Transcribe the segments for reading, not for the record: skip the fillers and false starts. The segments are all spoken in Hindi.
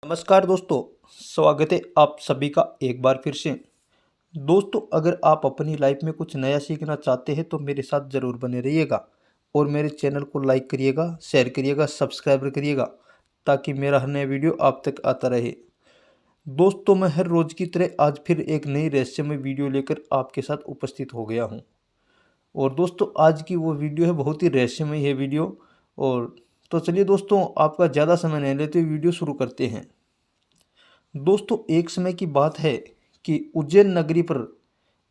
नमस्कार दोस्तों। स्वागत है आप सभी का एक बार फिर से। दोस्तों, अगर आप अपनी लाइफ में कुछ नया सीखना चाहते हैं तो मेरे साथ ज़रूर बने रहिएगा और मेरे चैनल को लाइक करिएगा, शेयर करिएगा, सब्सक्राइब करिएगा ताकि मेरा हर नया वीडियो आप तक आता रहे। दोस्तों, मैं हर रोज़ की तरह आज फिर एक नई रहस्यमय वीडियो लेकर आपके साथ उपस्थित हो गया हूँ। और दोस्तों, आज की वो वीडियो है, बहुत ही रहस्यमय है वीडियो। और तो चलिए दोस्तों, आपका ज़्यादा समय नहीं लेते हुए वीडियो शुरू करते हैं। दोस्तों, एक समय की बात है कि उज्जैन नगरी पर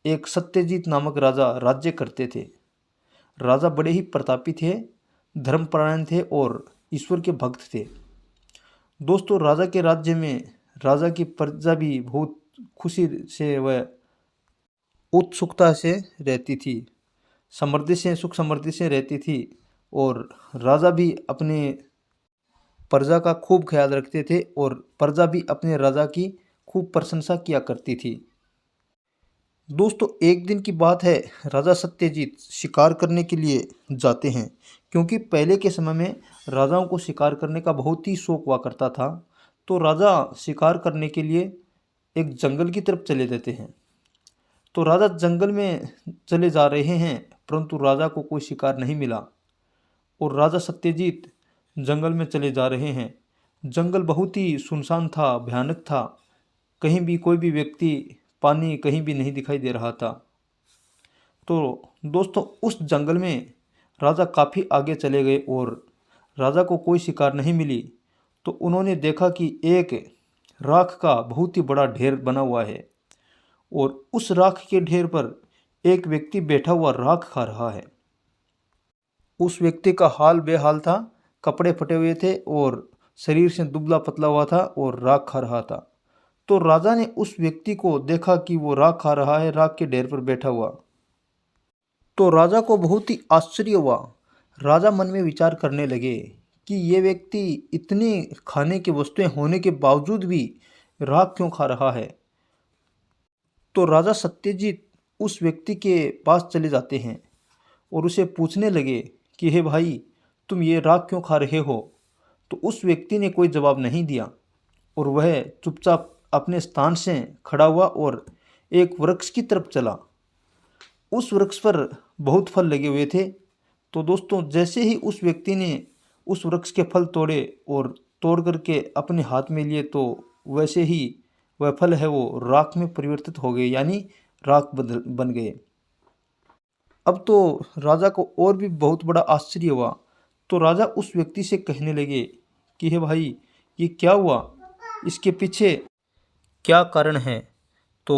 एक सत्यजीत नामक राजा राज्य करते थे। राजा बड़े ही प्रतापी थे, धर्मपरायण थे और ईश्वर के भक्त थे। दोस्तों, राजा के राज्य में राजा की प्रजा भी बहुत खुशी से व उत्सुकता से रहती थी, समृद्धि से सुख समृद्धि से रहती थी। और राजा भी अपने प्रजा का खूब ख्याल रखते थे और प्रजा भी अपने राजा की खूब प्रशंसा किया करती थी। दोस्तों, एक दिन की बात है, राजा सत्यजीत शिकार करने के लिए जाते हैं, क्योंकि पहले के समय में राजाओं को शिकार करने का बहुत ही शौक हुआ करता था। तो राजा शिकार करने के लिए एक जंगल की तरफ चले जाते हैं। तो राजा जंगल में चले जा रहे हैं, परंतु राजा को कोई शिकार नहीं मिला और राजा सत्यजीत जंगल में चले जा रहे हैं। जंगल बहुत ही सुनसान था, भयानक था। कहीं भी कोई भी व्यक्ति, पानी कहीं भी नहीं दिखाई दे रहा था। तो दोस्तों, उस जंगल में राजा काफ़ी आगे चले गए और राजा को कोई शिकार नहीं मिली। तो उन्होंने देखा कि एक राख का बहुत ही बड़ा ढेर बना हुआ है और उस राख के ढेर पर एक व्यक्ति बैठा हुआ राख खा रहा है। उस व्यक्ति का हाल बेहाल था, कपड़े फटे हुए थे और शरीर से दुबला पतला हुआ था और राख खा रहा था। तो राजा ने उस व्यक्ति को देखा कि वो राख खा रहा है, राख के ढेर पर बैठा हुआ। तो राजा को बहुत ही आश्चर्य हुआ। राजा मन में विचार करने लगे कि ये व्यक्ति इतनी खाने की वस्तुएं होने के बावजूद भी राख क्यों खा रहा है। तो राजा सत्यजीत उस व्यक्ति के पास चले जाते हैं और उसे पूछने लगे कि हे भाई, तुम ये राख क्यों खा रहे हो। तो उस व्यक्ति ने कोई जवाब नहीं दिया और वह चुपचाप अपने स्थान से खड़ा हुआ और एक वृक्ष की तरफ चला। उस वृक्ष पर बहुत फल लगे हुए थे। तो दोस्तों, जैसे ही उस व्यक्ति ने उस वृक्ष के फल तोड़े और तोड़ करके अपने हाथ में लिए, तो वैसे ही वह फल है वो राख में परिवर्तित हो गए, यानी राख बन गए। अब तो राजा को और भी बहुत बड़ा आश्चर्य हुआ। तो राजा उस व्यक्ति से कहने लगे कि हे भाई, ये क्या हुआ, इसके पीछे क्या कारण है। तो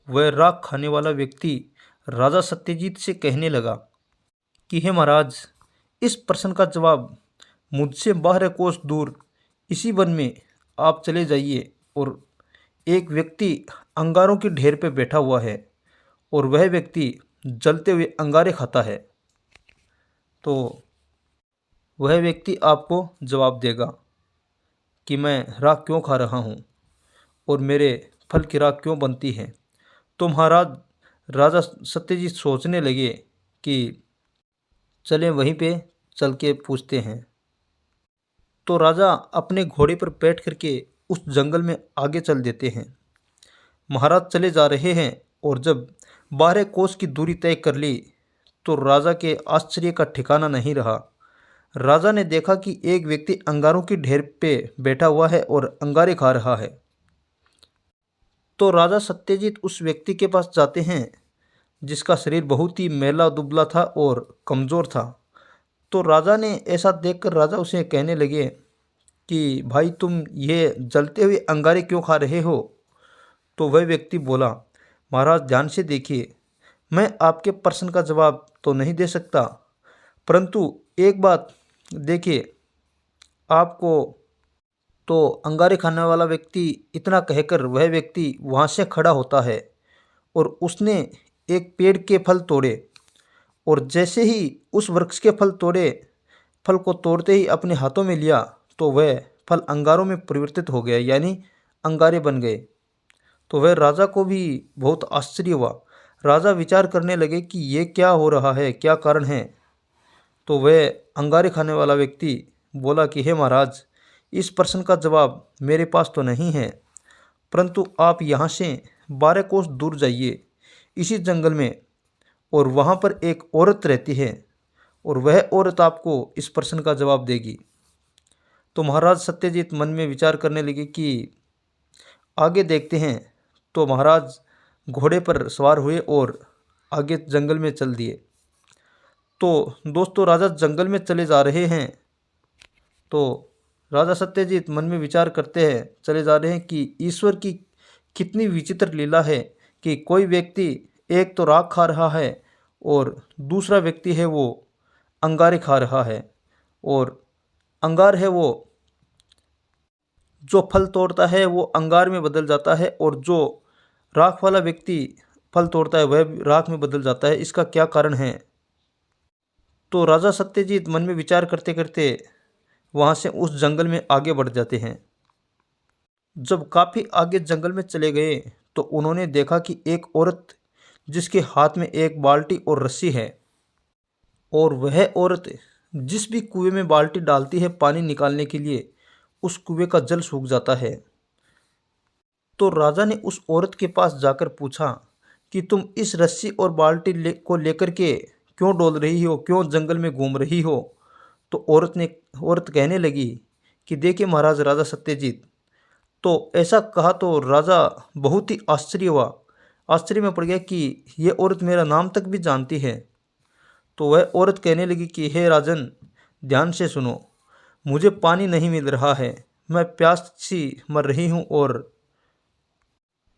वह राख खाने वाला व्यक्ति राजा सत्यजीत से कहने लगा कि हे महाराज, इस प्रश्न का जवाब मुझसे 12 कोस दूर इसी वन में आप चले जाइए और एक व्यक्ति अंगारों के ढेर पे बैठा हुआ है और वह व्यक्ति जलते हुए अंगारे खाता है। तो वह व्यक्ति आपको जवाब देगा कि मैं राख क्यों खा रहा हूँ और मेरे फल की राख क्यों बनती है। तो महाराज, राजा सत्यजीत सोचने लगे कि चलें वहीं पे चल के पूछते हैं। तो राजा अपने घोड़े पर बैठ करके उस जंगल में आगे चल देते हैं। महाराज चले जा रहे हैं और जब 12 कोस की दूरी तय कर ली तो राजा के आश्चर्य का ठिकाना नहीं रहा। राजा ने देखा कि एक व्यक्ति अंगारों की ढेर पे बैठा हुआ है और अंगारे खा रहा है। तो राजा सत्यजीत उस व्यक्ति के पास जाते हैं जिसका शरीर बहुत ही मैला दुबला था और कमज़ोर था। तो राजा ने ऐसा देखकर राजा उसे कहने लगे कि भाई, तुम ये जलते हुए अंगारे क्यों खा रहे हो। तो वह व्यक्ति बोला, महाराज ध्यान से देखिए, मैं आपके प्रश्न का जवाब तो नहीं दे सकता, परंतु एक बात देखिए, आपको तो अंगारे खाने वाला व्यक्ति इतना कहकर वह व्यक्ति वहाँ से खड़ा होता है और उसने एक पेड़ के फल तोड़े और जैसे ही उस वृक्ष के फल तोड़े, फल को तोड़ते ही अपने हाथों में लिया तो वह फल अंगारों में परिवर्तित हो गया, यानी अंगारे बन गए। तो वह राजा को भी बहुत आश्चर्य हुआ। राजा विचार करने लगे कि ये क्या हो रहा है, क्या कारण है। तो वह अंगारे खाने वाला व्यक्ति बोला कि हे महाराज, इस प्रश्न का जवाब मेरे पास तो नहीं है, परंतु आप यहाँ से 12 कोस दूर जाइए इसी जंगल में, और वहाँ पर एक औरत रहती है और वह औरत आपको इस प्रश्न का जवाब देगी। तो महाराज सत्यजीत मन में विचार करने लगे कि आगे देखते हैं। तो महाराज घोड़े पर सवार हुए और आगे जंगल में चल दिए। तो दोस्तों राजा जंगल में चले जा रहे हैं। तो राजा सत्यजीत मन में विचार करते हैं, चले जा रहे हैं कि ईश्वर की कितनी विचित्र लीला है कि कोई व्यक्ति एक तो राख खा रहा है और दूसरा व्यक्ति है वो अंगारे खा रहा है, और अंगार है वो जो फल तोड़ता है वो अंगार में बदल जाता है, और जो राख वाला व्यक्ति फल तोड़ता है वह राख में बदल जाता है। इसका क्या कारण है? तो राजा सत्यजीत मन में विचार करते करते वहाँ से उस जंगल में आगे बढ़ जाते हैं। जब काफ़ी आगे जंगल में चले गए तो उन्होंने देखा कि एक औरत जिसके हाथ में एक बाल्टी और रस्सी है, और वह औरत जिस भी कुएं में बाल्टी डालती है पानी निकालने के लिए, उस कुएं का जल सूख जाता है। तो राजा ने उस औरत के पास जाकर पूछा कि तुम इस रस्सी और बाल्टी को लेकर के क्यों डोल रही हो, क्यों जंगल में घूम रही हो? तो औरत कहने लगी कि देखिए महाराज राजा सत्यजीत। तो ऐसा कहा तो राजा बहुत ही आश्चर्य में पड़ गया कि ये औरत मेरा नाम तक भी जानती है। तो वह औरत कहने लगी कि हे राजन, ध्यान से सुनो, मुझे पानी नहीं मिल रहा है, मैं प्यास सी मर रही हूँ, और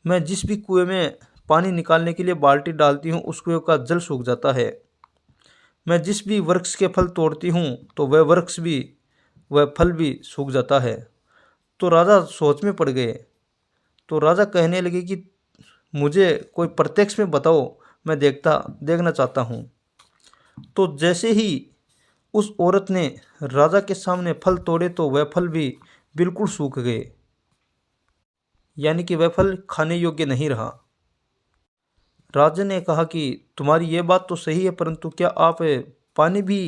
मैं जिस भी कुएं में पानी निकालने के लिए बाल्टी डालती हूँ उस कुएं का जल सूख जाता है। मैं जिस भी वृक्ष के फल तोड़ती हूँ तो वह फल भी सूख जाता है। तो राजा सोच में पड़ गए। तो राजा कहने लगे कि मुझे कोई प्रत्यक्ष में बताओ, मैं देखना चाहता हूँ। तो जैसे ही उस औरत ने राजा के सामने फल तोड़े तो वह फल भी बिल्कुल सूख गए, यानी कि वह फल खाने योग्य नहीं रहा। राजा ने कहा कि तुम्हारी ये बात तो सही है, परंतु क्या आप पानी भी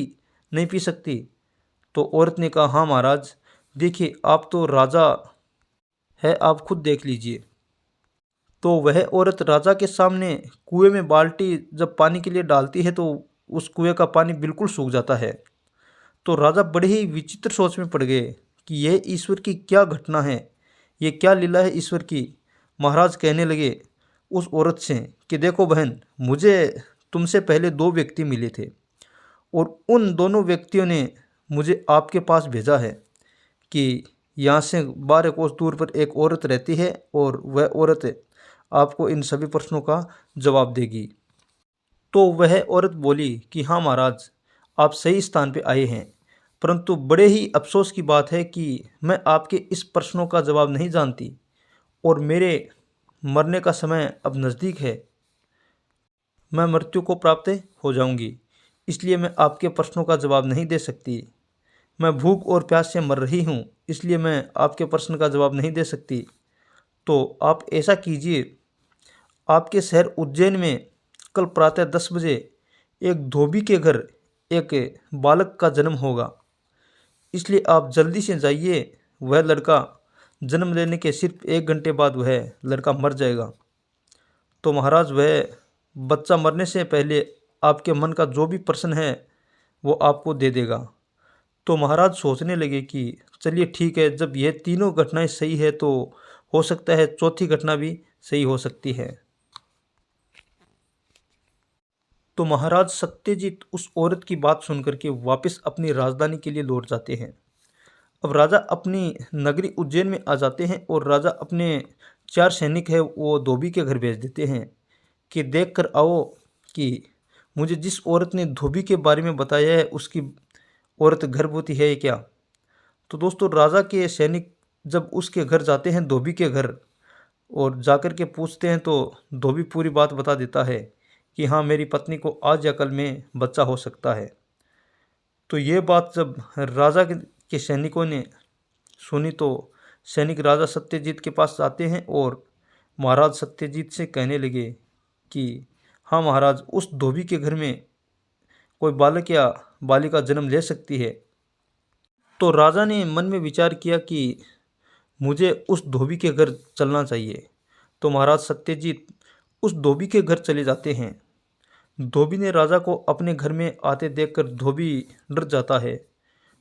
नहीं पी सकती? तो औरत ने कहा हाँ महाराज, देखिए आप तो राजा है, आप खुद देख लीजिए। तो वह औरत राजा के सामने कुएं में बाल्टी जब पानी के लिए डालती है तो उस कुएं का पानी बिल्कुल सूख जाता है। तो राजा बड़े ही विचित्र सोच में पड़ गए कि यह ईश्वर की क्या घटना है, ये क्या लीला है ईश्वर की। महाराज कहने लगे उस औरत से कि देखो बहन, मुझे तुमसे पहले 2 व्यक्ति मिले थे, और उन दोनों व्यक्तियों ने मुझे आपके पास भेजा है कि यहाँ से 12 कोस दूर पर एक औरत रहती है और वह औरत आपको इन सभी प्रश्नों का जवाब देगी। तो वह औरत बोली कि हाँ महाराज, आप सही स्थान पे आए हैं, परंतु बड़े ही अफसोस की बात है कि मैं आपके इस प्रश्नों का जवाब नहीं जानती, और मेरे मरने का समय अब नज़दीक है, मैं मृत्यु को प्राप्त हो जाऊंगी, इसलिए मैं आपके प्रश्नों का जवाब नहीं दे सकती। मैं भूख और प्यास से मर रही हूँ, इसलिए मैं आपके प्रश्न का जवाब नहीं दे सकती। तो आप ऐसा कीजिए, आपके शहर उज्जैन में कल प्रातः 10 बजे एक धोबी के घर एक बालक का जन्म होगा, इसलिए आप जल्दी से जाइए। वह लड़का जन्म लेने के सिर्फ 1 घंटे बाद वह लड़का मर जाएगा। तो महाराज वह बच्चा मरने से पहले आपके मन का जो भी प्रश्न है वो आपको दे देगा। तो महाराज सोचने लगे कि चलिए ठीक है, जब यह तीनों घटनाएं सही है तो हो सकता है चौथी घटना भी सही हो सकती है। तो महाराज सत्यजीत उस औरत की बात सुनकर के वापस अपनी राजधानी के लिए लौट जाते हैं। अब राजा अपनी नगरी उज्जैन में आ जाते हैं और राजा अपने 4 सैनिक है वो धोबी के घर भेज देते हैं कि देख कर आओ कि मुझे जिस औरत ने धोबी के बारे में बताया है उसकी औरत गर्भवती है क्या। तो दोस्तों राजा के सैनिक जब उसके घर जाते हैं धोबी के घर, और जाकर के पूछते हैं तो धोबी पूरी बात बता देता है कि हाँ मेरी पत्नी को आज या कल में बच्चा हो सकता है। तो ये बात जब राजा के सैनिकों ने सुनी तो सैनिक राजा सत्यजीत के पास जाते हैं और महाराज सत्यजीत से कहने लगे कि हाँ महाराज, उस धोबी के घर में कोई बालक या बालिका जन्म ले सकती है। तो राजा ने मन में विचार किया कि मुझे उस धोबी के घर चलना चाहिए। तो महाराज सत्यजीत उस धोबी के घर चले जाते हैं। धोबी ने राजा को अपने घर में आते देखकर धोबी डर जाता है।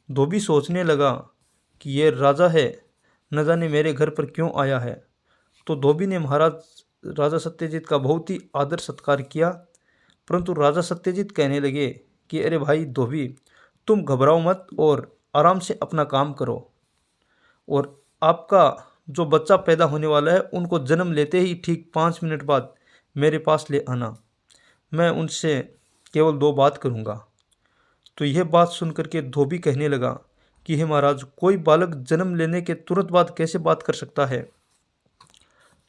धोबी सोचने लगा कि ये राजा है, न जाने मेरे घर पर क्यों आया है। तो धोबी ने महाराज राजा सत्यजीत का बहुत ही आदर सत्कार किया। परंतु राजा सत्यजीत कहने लगे कि अरे भाई धोबी, तुम घबराओ मत और आराम से अपना काम करो, और आपका जो बच्चा पैदा होने वाला है उनको जन्म लेते ही ठीक 5 मिनट बाद मेरे पास ले आना। मैं उनसे केवल 2 बात करूँगा। तो यह बात सुनकर के धोबी कहने लगा कि हे महाराज, कोई बालक जन्म लेने के तुरंत बाद कैसे बात कर सकता है।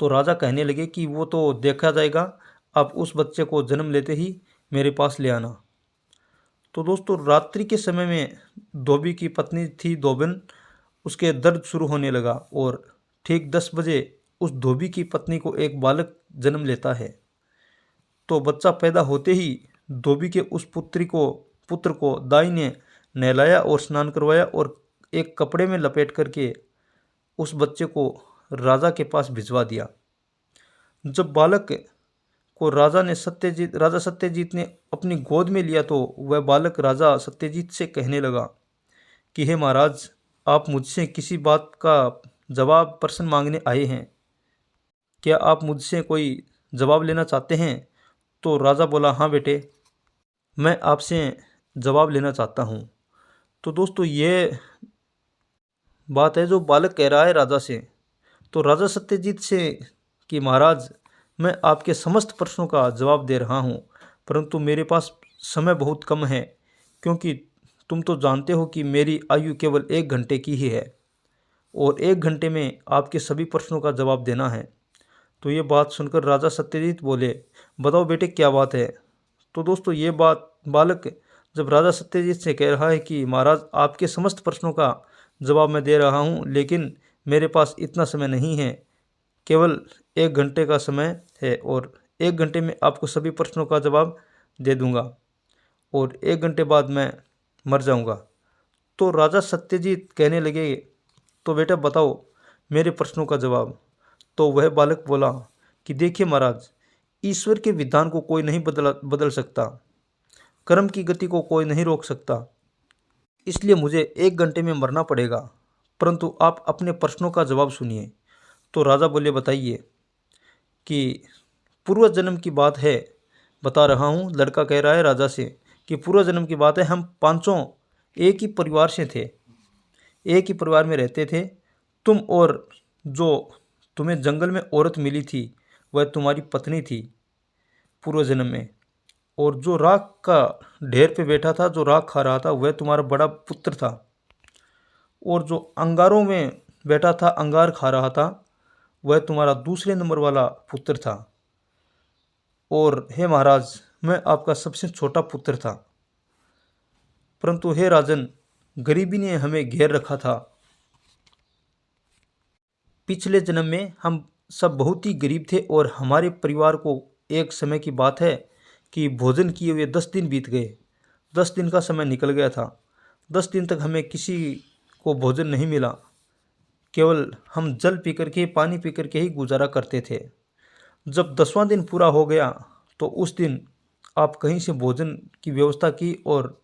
तो राजा कहने लगे कि वो तो देखा जाएगा, आप उस बच्चे को जन्म लेते ही मेरे पास ले आना। तो दोस्तों रात्रि के समय में धोबी की पत्नी थी धोबन, उसके दर्द शुरू होने लगा और ठीक 10 बजे उस धोबी की पत्नी को एक बालक जन्म लेता है। तो बच्चा पैदा होते ही धोबी के उस पुत्र को दाई ने नहलाया और स्नान करवाया और एक कपड़े में लपेट करके उस बच्चे को राजा के पास भिजवा दिया। जब बालक को राजा सत्यजीत ने अपनी गोद में लिया तो वह बालक राजा सत्यजीत से कहने लगा कि हे महाराज, आप मुझसे किसी बात का जवाब प्रश्न मांगने आए हैं, क्या आप मुझसे कोई जवाब लेना चाहते हैं। तो राजा बोला, हाँ बेटे, मैं आपसे जवाब लेना चाहता हूँ। तो दोस्तों ये बात है जो बालक कह रहा है राजा से। तो राजा सत्यजीत से कि महाराज, मैं आपके समस्त प्रश्नों का जवाब दे रहा हूँ, परंतु मेरे पास समय बहुत कम है, क्योंकि तुम तो जानते हो कि मेरी आयु केवल 1 घंटे की ही है और 1 घंटे में आपके सभी प्रश्नों का जवाब देना है। तो ये बात सुनकर राजा सत्यजीत बोले, बताओ बेटे क्या बात है। तो दोस्तों ये बात बालक जब राजा सत्यजीत से कह रहा है कि महाराज, आपके समस्त प्रश्नों का जवाब मैं दे रहा हूँ, लेकिन मेरे पास इतना समय नहीं है, केवल 1 घंटे का समय है और 1 घंटे में आपको सभी प्रश्नों का जवाब दे दूंगा और 1 घंटे बाद मैं मर जाऊंगा। तो राजा सत्यजीत कहने लगे, तो बेटा बताओ मेरे प्रश्नों का जवाब। तो वह बालक बोला कि देखिए महाराज, ईश्वर के विधान को कोई नहीं बदल सकता, कर्म की गति को कोई नहीं रोक सकता, इसलिए मुझे 1 घंटे में मरना पड़ेगा, परंतु आप अपने प्रश्नों का जवाब सुनिए। तो राजा बोले, बताइए। कि पूर्व जन्म की बात है, बता रहा हूँ। लड़का कह रहा है राजा से कि पूर्व जन्म की बात है, हम पांचों एक ही परिवार से थे, एक ही परिवार में रहते थे। तुम और जो तुम्हें जंगल में औरत मिली थी वह तुम्हारी पत्नी थी पूर्व जन्म में, और जो राख का ढेर पे बैठा था, जो राख खा रहा था, वह तुम्हारा बड़ा पुत्र था, और जो अंगारों में बैठा था, अंगार खा रहा था, वह तुम्हारा दूसरे नंबर वाला पुत्र था। और हे महाराज, मैं आपका सबसे छोटा पुत्र था, परंतु हे राजन, गरीबी ने हमें घेर रखा था। पिछले जन्म में हम सब बहुत ही गरीब थे और हमारे परिवार को एक समय की बात है कि भोजन किए हुए 10 दिन बीत गए। 10 दिन का समय निकल गया था। 10 दिन तक हमें किसी को भोजन नहीं मिला, केवल हम जल पी करके, पानी पी करके ही गुजारा करते थे। जब 10वां दिन पूरा हो गया तो उस दिन आप कहीं से भोजन की व्यवस्था की, और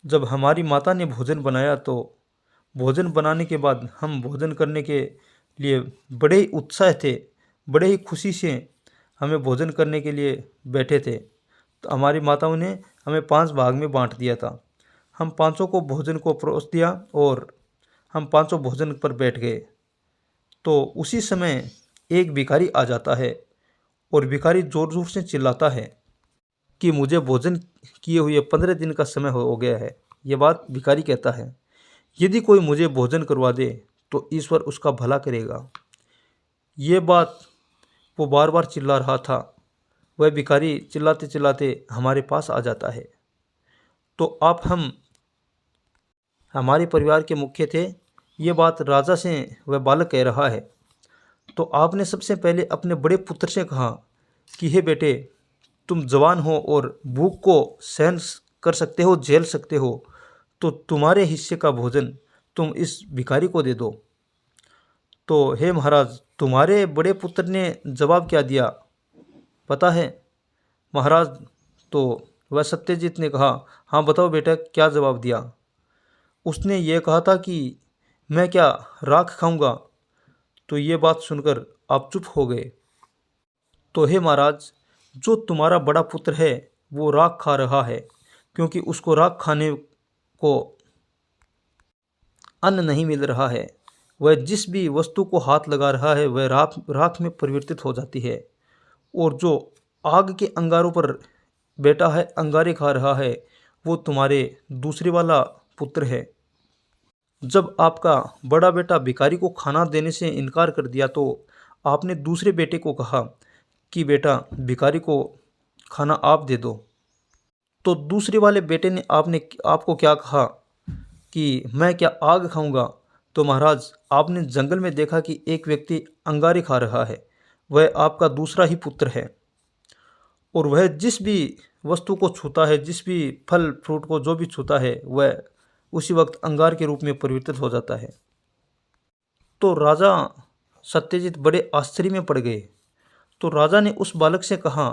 जब हमारी माता ने भोजन बनाया तो भोजन बनाने के बाद हम भोजन करने के लिए बड़े ही उत्साह थे, बड़े ही खुशी से हमें भोजन करने के लिए बैठे थे। तो हमारी माताओं ने हमें 5 भाग में बांट दिया था। हम पांचों को भोजन को परोस दिया और हम पांचों भोजन पर बैठ गए। तो उसी समय एक भिखारी आ जाता है और भिखारी ज़ोर ज़ोर से चिल्लाता है कि मुझे भोजन किए हुए 15 दिन का समय हो गया है। ये बात भिखारी कहता है, यदि कोई मुझे भोजन करवा दे तो ईश्वर उसका भला करेगा। ये बात वो बार बार चिल्ला रहा था। वह भिखारी चिल्लाते चिल्लाते हमारे पास आ जाता है। तो आप हम हमारे परिवार के मुख्य थे। ये बात राजा से वह बालक कह रहा है। तो आपने सबसे पहले अपने बड़े पुत्र से कहा कि हे बेटे, तुम जवान हो और भूख को सहन कर सकते हो, झेल सकते हो, तो तुम्हारे हिस्से का भोजन तुम इस भिखारी को दे दो। तो हे महाराज, तुम्हारे बड़े पुत्र ने जवाब क्या दिया पता है? महाराज, तो वह सत्यजीत ने कहा, हाँ बताओ बेटा, क्या जवाब दिया? उसने ये कहा था कि मैं क्या राख खाऊंगा। तो ये बात सुनकर आप चुप हो गए। तो हे महाराज, जो तुम्हारा बड़ा पुत्र है वो राख खा रहा है, क्योंकि उसको राख खाने को अन्न नहीं मिल रहा है। वह जिस भी वस्तु को हाथ लगा रहा है वह राख राख में परिवर्तित हो जाती है। और जो आग के अंगारों पर बैठा है, अंगारे खा रहा है, वो तुम्हारे दूसरे वाला पुत्र है। जब आपका बड़ा बेटा भिखारी को खाना देने से इनकार कर दिया तो आपने दूसरे बेटे को कहा कि बेटा, भिखारी को खाना आप दे दो। तो दूसरे वाले बेटे ने आपको क्या कहा कि मैं क्या आग खाऊंगा। तो महाराज, आपने जंगल में देखा कि एक व्यक्ति अंगारे खा रहा है, वह आपका दूसरा ही पुत्र है। और वह जिस भी वस्तु को छूता है, जिस भी फल फ्रूट को जो भी छूता है, वह उसी वक्त अंगार के रूप में परिवर्तित हो जाता है। तो राजा सत्यजीत बड़े आश्चर्य में पड़ गए। तो राजा ने उस बालक से कहा,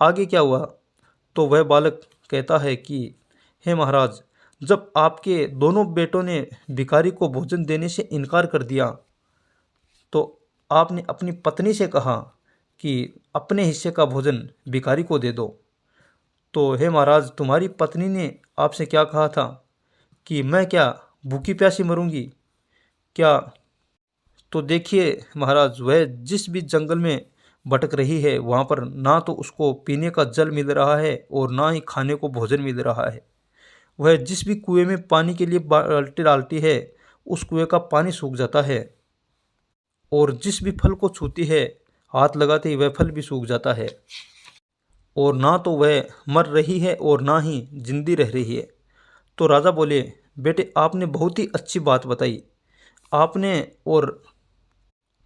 आगे क्या हुआ? तो वह बालक कहता है कि हे महाराज, जब आपके दोनों बेटों ने भिखारी को भोजन देने से इनकार कर दिया तो आपने अपनी पत्नी से कहा कि अपने हिस्से का भोजन भिखारी को दे दो। तो हे महाराज, तुम्हारी पत्नी ने आपसे क्या कहा था कि मैं क्या भूखी प्यासी मरूंगी क्या? तो देखिए महाराज, वह जिस भी जंगल में भटक रही है वहाँ पर ना तो उसको पीने का जल मिल रहा है और ना ही खाने को भोजन मिल रहा है। वह जिस भी कुएं में पानी के लिए बाल्टी डालती है, उस कुएं का पानी सूख जाता है। और जिस भी फल को छूती है, हाथ लगाते ही वह फल भी सूख जाता है। और ना तो वह मर रही है और ना ही जिंदी रह रही है। तो राजा बोले, बेटे, आपने बहुत ही अच्छी बात बताई आपने। और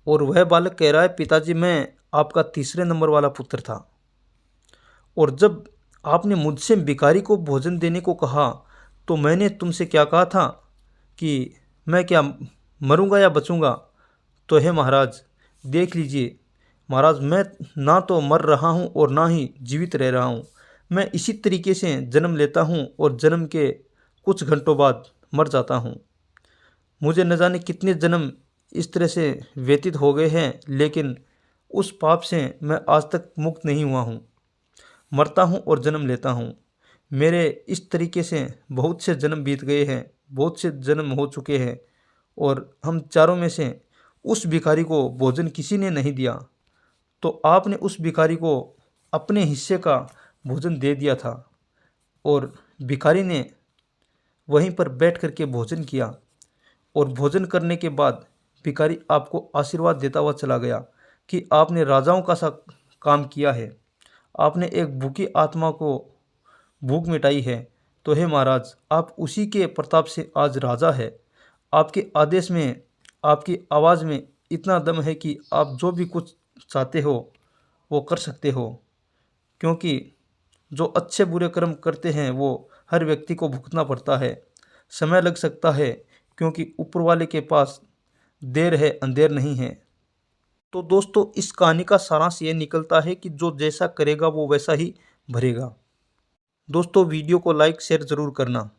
वह बालक कह रहा है, पिताजी, मैं आपका तीसरे नंबर वाला पुत्र था। और जब आपने मुझसे भिखारी को भोजन देने को कहा तो मैंने तुमसे क्या कहा था कि मैं क्या मरूंगा या बचूंगा? तो हे महाराज, देख लीजिए महाराज, मैं ना तो मर रहा हूँ और ना ही जीवित रह रहा हूँ। मैं इसी तरीके से जन्म लेता हूँ और जन्म के कुछ घंटों बाद मर जाता हूँ। मुझे न जाने कितने जन्म इस तरह से व्यतीत हो गए हैं, लेकिन उस पाप से मैं आज तक मुक्त नहीं हुआ हूँ। मरता हूँ और जन्म लेता हूँ। मेरे इस तरीके से बहुत से जन्म बीत गए हैं, बहुत से जन्म हो चुके हैं, और हम चारों में से उस भिखारी को भोजन किसी ने नहीं दिया। तो आपने उस भिखारी को अपने हिस्से का भोजन दे दिया था और भिखारी ने वहीं पर बैठ कर के भोजन किया। और भोजन करने के बाद भिखारी आपको आशीर्वाद देता हुआ चला गया कि आपने राजाओं का सा काम किया है, आपने एक भूखी आत्मा को भूख मिटाई है। तो हे महाराज, आप उसी के प्रताप से आज राजा है। आपके आदेश में, आपकी आवाज़ में इतना दम है कि आप जो भी कुछ चाहते हो वो कर सकते हो। क्योंकि जो अच्छे बुरे कर्म करते हैं वो हर व्यक्ति को भुगतना पड़ता है। समय लग सकता है, क्योंकि ऊपर वाले के पास देर है, अंधेर नहीं है। तो दोस्तों, इस कहानी का सारांश ये निकलता है कि जो जैसा करेगा वो वैसा ही भरेगा। दोस्तों, वीडियो को लाइक शेयर ज़रूर करना।